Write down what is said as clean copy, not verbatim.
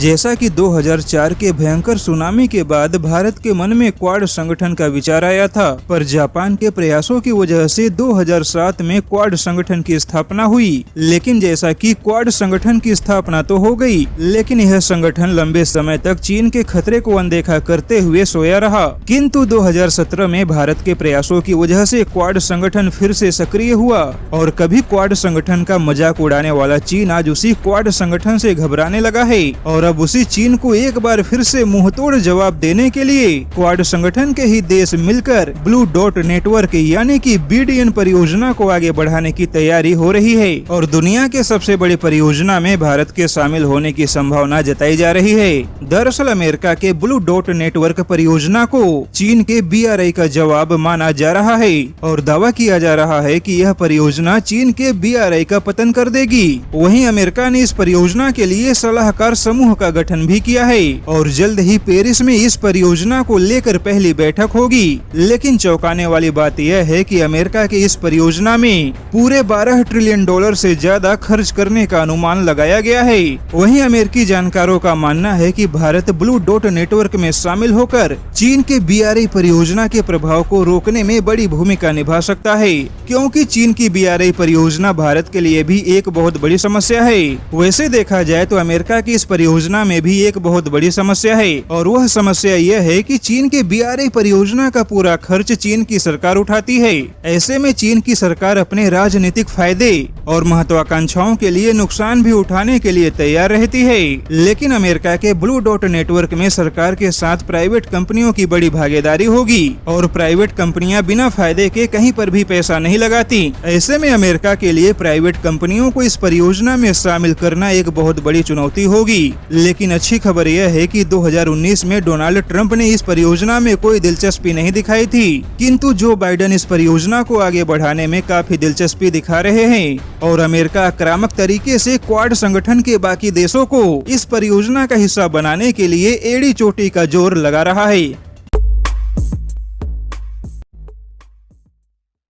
जैसा कि 2004 के भयंकर सुनामी के बाद भारत के मन में क्वाड संगठन का विचार आया था, पर जापान के प्रयासों की वजह से 2007 में क्वाड संगठन की स्थापना हुई। लेकिन जैसा कि क्वाड संगठन की स्थापना तो हो गई, लेकिन यह संगठन लंबे समय तक चीन के खतरे को अनदेखा करते हुए सोया रहा। किंतु 2017 में भारत के प्रयासों की वजह से क्वाड संगठन फिर से सक्रिय हुआ और कभी क्वाड संगठन का मजाक उड़ाने वाला चीन आज उसी क्वाड संगठन से घबराने लगा है और अब उसी चीन को एक बार फिर से मुंहतोड़ जवाब देने के लिए क्वाड संगठन के ही देश मिलकर ब्लू डॉट नेटवर्क यानी कि BDN परियोजना को आगे बढ़ाने की तैयारी हो रही है और दुनिया के सबसे बड़ी परियोजना में भारत के शामिल होने की संभावना जताई जा रही है। दरअसल अमेरिका के ब्लू डॉट नेटवर्क परियोजना को चीन के BRI का जवाब माना जा रहा है और दावा किया जा रहा है कि यह परियोजना चीन के BRI का पतन कर देगी। वहीं अमेरिका ने इस परियोजना के लिए सलाहकार समूह का गठन भी किया है और जल्द ही पेरिस में इस परियोजना को लेकर पहली बैठक होगी। लेकिन चौंकाने वाली बात यह है कि अमेरिका की इस परियोजना में पूरे $12 ट्रिलियन से ज्यादा खर्च करने का अनुमान लगाया गया है। वहीं अमेरिकी जानकारों का मानना है कि भारत ब्लू डॉट नेटवर्क में शामिल होकर चीन के BRI परियोजना के प्रभाव को रोकने में बड़ी भूमिका निभा सकता है, क्योंकि चीन की BRI परियोजना भारत के लिए भी एक बहुत बड़ी समस्या है। वैसे देखा जाए तो अमेरिका की इस परियोजना में भी एक बहुत बड़ी समस्या है और वह समस्या यह है कि चीन के BRI परियोजना का पूरा खर्च चीन की सरकार उठाती है। ऐसे में चीन की सरकार अपने राजनीतिक फायदे और महत्वाकांक्षाओं के लिए नुकसान भी उठाने के लिए तैयार रहती है। लेकिन अमेरिका के ब्लू डॉट नेटवर्क में सरकार के साथ प्राइवेट कंपनियों की बड़ी भागीदारी होगी और प्राइवेट कंपनियां बिना फायदे के कहीं पर भी पैसा नहीं लगाती। ऐसे में अमेरिका के लिए प्राइवेट कंपनियों को इस परियोजना में शामिल करना एक बहुत बड़ी चुनौती होगी। लेकिन अच्छी खबर यह है कि 2019 में डोनाल्ड ट्रंप ने इस परियोजना में कोई दिलचस्पी नहीं दिखाई थी, किंतु जो बाइडेन इस परियोजना को आगे बढ़ाने में काफी दिलचस्पी दिखा रहे हैं और अमेरिका आक्रामक तरीके से क्वाड संगठन के बाकी देशों को इस परियोजना का हिस्सा बनाने के लिए एड़ी चोटी का जोर लगा रहा है।